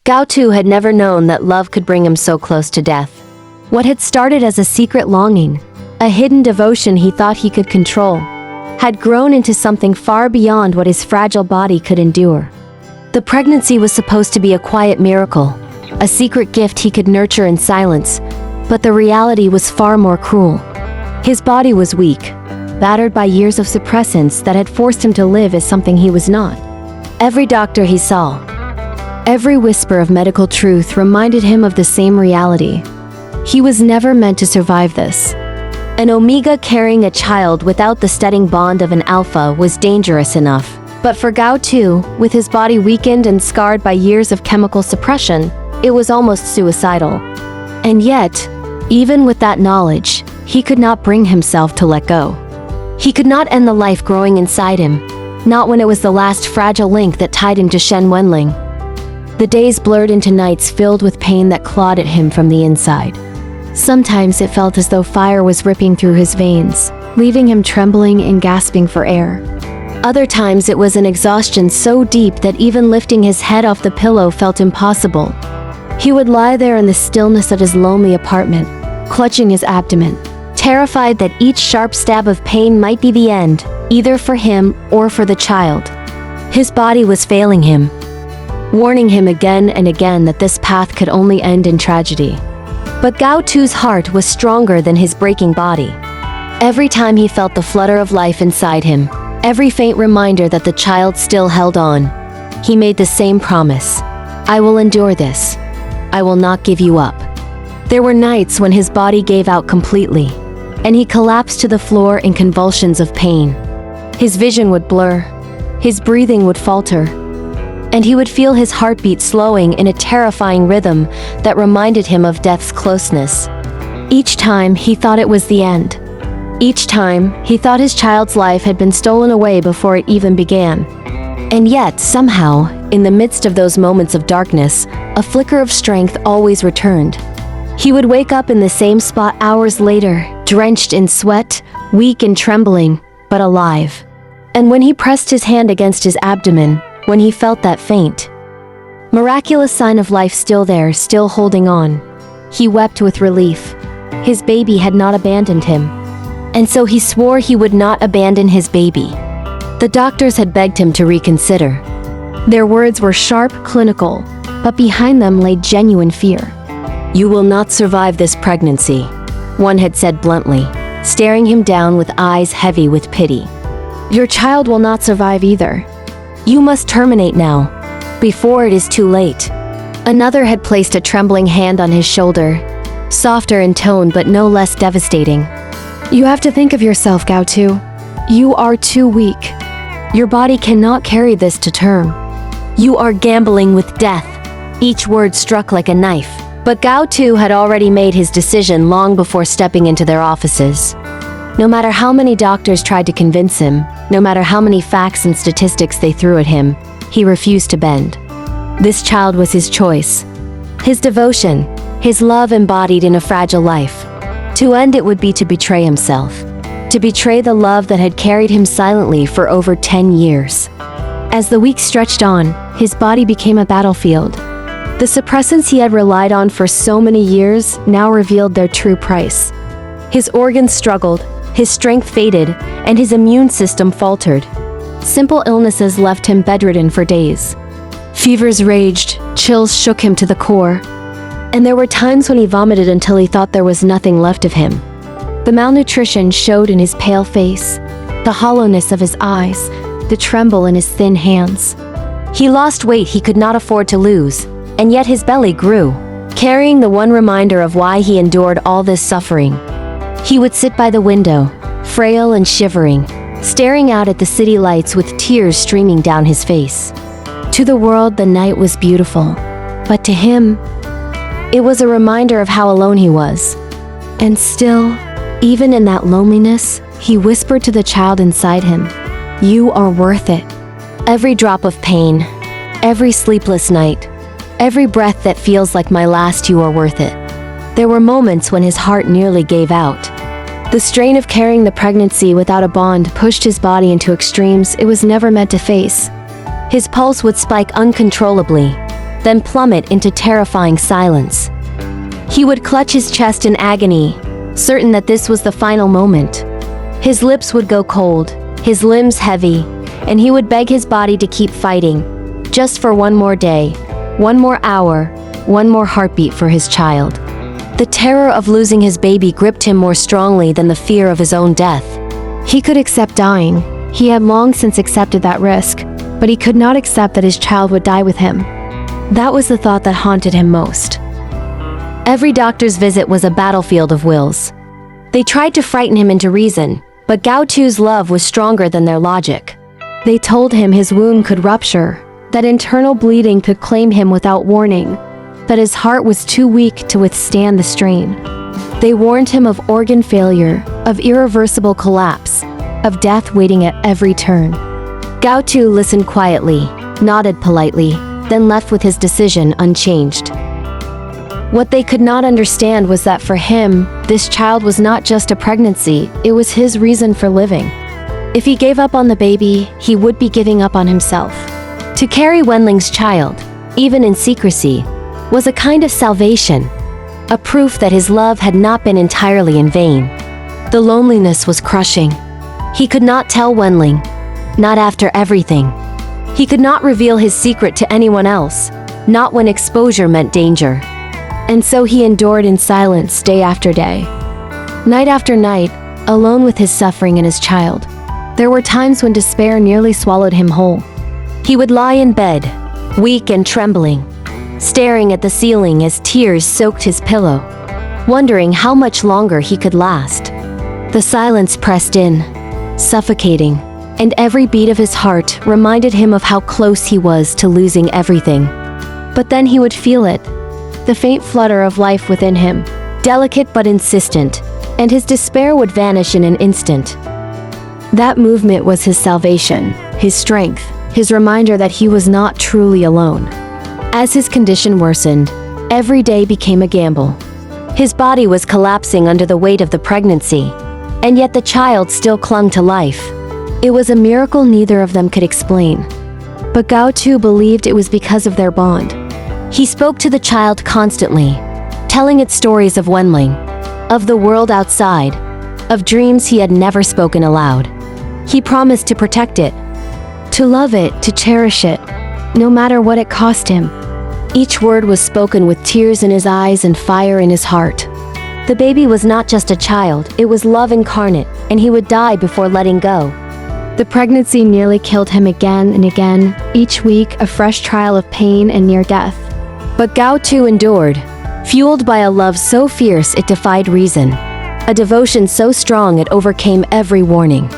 Gao Tu had never known that love could bring him so close to death. What had started as a secret longing, a hidden devotion he thought he could control, had grown into something far beyond what his fragile body could endure. The pregnancy was supposed to be a quiet miracle, a secret gift he could nurture in silence, but the reality was far more cruel. His body was weak, battered by years of suppressants that had forced him to live as something he was not. Every doctor he saw, every whisper of medical truth reminded him of the same reality. He was never meant to survive this. An omega carrying a child without the steadying bond of an alpha was dangerous enough. But for Gao Tu, with his body weakened and scarred by years of chemical suppression, it was almost suicidal. And yet, even with that knowledge, he could not bring himself to let go. He could not end the life growing inside him, not when it was the last fragile link that tied him to Shen Wenlang. The days blurred into nights filled with pain that clawed at him from the inside. Sometimes it felt as though fire was ripping through his veins, leaving him trembling and gasping for air. Other times it was an exhaustion so deep that even lifting his head off the pillow felt impossible. He would lie there in the stillness of his lonely apartment, clutching his abdomen, terrified that each sharp stab of pain might be the end, either for him or for the child. His body was failing him, warning him again and again that this path could only end in tragedy. But Gao Tu's heart was stronger than his breaking body. Every time he felt the flutter of life inside him, every faint reminder that the child still held on, he made the same promise: I will endure this. I will not give you up. There were nights when his body gave out completely, and he collapsed to the floor in convulsions of pain. His vision would blur, his breathing would falter, and he would feel his heartbeat slowing in a terrifying rhythm that reminded him of death's closeness. Each time he thought it was the end. Each time he thought his child's life had been stolen away before it even began. And yet, somehow, in the midst of those moments of darkness, a flicker of strength always returned. He would wake up in the same spot hours later, drenched in sweat, weak and trembling, but alive. And when he pressed his hand against his abdomen, when he felt that faint, miraculous sign of life still there, still holding on, he wept with relief. His baby had not abandoned him. And so he swore he would not abandon his baby. The doctors had begged him to reconsider. Their words were sharp, clinical, but behind them lay genuine fear. You will not survive this pregnancy, one had said bluntly, staring him down with eyes heavy with pity. Your child will not survive either. You must terminate now, before it is too late. Another had placed a trembling hand on his shoulder, softer in tone but no less devastating. You have to think of yourself, Gao Tu. You are too weak. Your body cannot carry this to term. You are gambling with death. Each word struck like a knife. But Gao Tu had already made his decision long before stepping into their offices. No matter how many doctors tried to convince him, no matter how many facts and statistics they threw at him, he refused to bend. This child was his choice, his devotion, his love embodied in a fragile life. To end it would be to betray himself, to betray the love that had carried him silently for over 10 years. As the weeks stretched on, his body became a battlefield. The suppressants he had relied on for so many years now revealed their true price. His organs struggled, his strength faded, and his immune system faltered. Simple illnesses left him bedridden for days. Fevers raged, chills shook him to the core, and there were times when he vomited until he thought there was nothing left of him. The malnutrition showed in his pale face, the hollowness of his eyes, the tremble in his thin hands. He lost weight he could not afford to lose, and yet his belly grew, carrying the one reminder of why he endured all this suffering. He would sit by the window, frail and shivering, staring out at the city lights with tears streaming down his face. To the world, the night was beautiful, but to him, it was a reminder of how alone he was. And still, even in that loneliness, he whispered to the child inside him, "You are worth it." Every drop of pain, every sleepless night, every breath that feels like my last, you are worth it. There were moments when his heart nearly gave out. The strain of carrying the pregnancy without a bond pushed his body into extremes it was never meant to face. His pulse would spike uncontrollably, then plummet into terrifying silence. He would clutch his chest in agony, certain that this was the final moment. His lips would go cold, his limbs heavy, and he would beg his body to keep fighting, just for one more day, one more hour, one more heartbeat for his child. The terror of losing his baby gripped him more strongly than the fear of his own death. He could accept dying. He had long since accepted that risk, but he could not accept that his child would die with him. That was the thought that haunted him most. Every doctor's visit was a battlefield of wills. They tried to frighten him into reason, but Gao Tu's love was stronger than their logic. They told him his wound could rupture, that internal bleeding could claim him without warning, that his heart was too weak to withstand the strain. They warned him of organ failure, of irreversible collapse, of death waiting at every turn. Gao Tu listened quietly, nodded politely, then left with his decision unchanged. What they could not understand was that for him, this child was not just a pregnancy, it was his reason for living. If he gave up on the baby, he would be giving up on himself. To carry Wenlang's child, even in secrecy, was a kind of salvation, a proof that his love had not been entirely in vain. The loneliness was crushing. He could not tell Wenlang, not after everything. He could not reveal his secret to anyone else, not when exposure meant danger. And so he endured in silence day after day. Night after night, alone with his suffering and his child. There were times when despair nearly swallowed him whole. He would lie in bed, weak and trembling, staring at the ceiling as tears soaked his pillow, wondering how much longer he could last. The silence pressed in, suffocating, and every beat of his heart reminded him of how close he was to losing everything. But then he would feel it, the faint flutter of life within him, delicate but insistent, and his despair would vanish in an instant. That movement was his salvation, his strength, his reminder that he was not truly alone. As his condition worsened, every day became a gamble. His body was collapsing under the weight of the pregnancy, and yet the child still clung to life. It was a miracle neither of them could explain. But Gao Tu believed it was because of their bond. He spoke to the child constantly, telling it stories of Wenlang, of the world outside, of dreams he had never spoken aloud. He promised to protect it, to love it, to cherish it, no matter what it cost him. Each word was spoken with tears in his eyes and fire in his heart. The baby was not just a child, it was love incarnate, and he would die before letting go. The pregnancy nearly killed him again and again, each week a fresh trial of pain and near death. But Gao Tu endured, fueled by a love so fierce it defied reason, a devotion so strong it overcame every warning.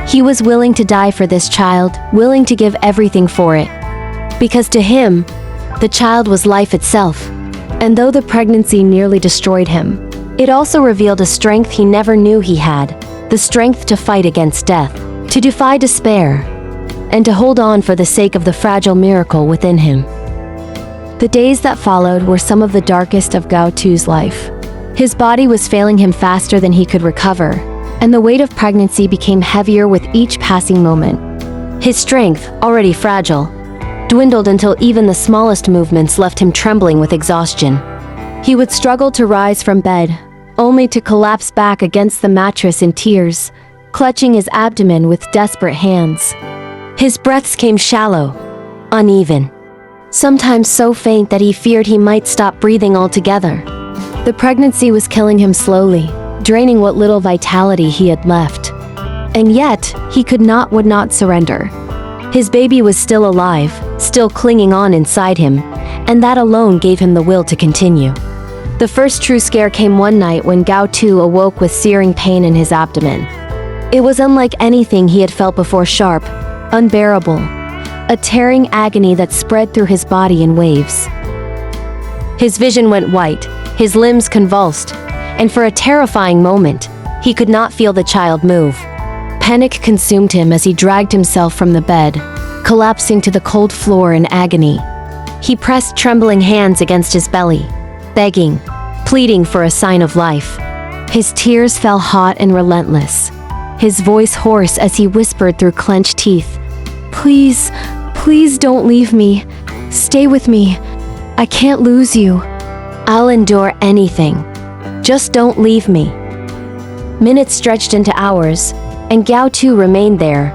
He was willing to die for this child, willing to give everything for it. Because to him, the child was life itself. And though the pregnancy nearly destroyed him, it also revealed a strength he never knew he had, the strength to fight against death, to defy despair, and to hold on for the sake of the fragile miracle within him. The days that followed were some of the darkest of Gao Tu's life. His body was failing him faster than he could recover, and the weight of pregnancy became heavier with each passing moment. His strength, already fragile, dwindled until even the smallest movements left him trembling with exhaustion. He would struggle to rise from bed, only to collapse back against the mattress in tears, clutching his abdomen with desperate hands. His breaths came shallow, uneven, sometimes so faint that he feared he might stop breathing altogether. The pregnancy was killing him slowly, draining what little vitality he had left. And yet, he would not surrender. His baby was still alive, still clinging on inside him, and that alone gave him the will to continue. The first true scare came one night when Gao Tu awoke with searing pain in his abdomen. It was unlike anything he had felt before, sharp, unbearable, a tearing agony that spread through his body in waves. His vision went white, his limbs convulsed, and for a terrifying moment, he could not feel the child move. Panic consumed him as he dragged himself from the bed, collapsing to the cold floor in agony. He pressed trembling hands against his belly, begging, pleading for a sign of life. His tears fell hot and relentless, his voice hoarse as he whispered through clenched teeth, "Please, please don't leave me. Stay with me. I can't lose you. I'll endure anything. Just don't leave me. Minutes stretched into hours, and Gao Tu remained there,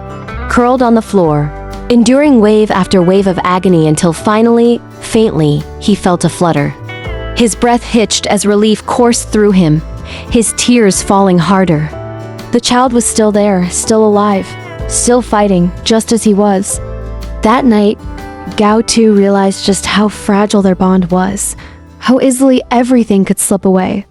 curled on the floor, enduring wave after wave of agony until finally, faintly, he felt a flutter. His breath hitched as relief coursed through him, his tears falling harder. The child was still there, still alive, still fighting, just as he was. That night, Gao Tu realized just how fragile their bond was, how easily everything could slip away.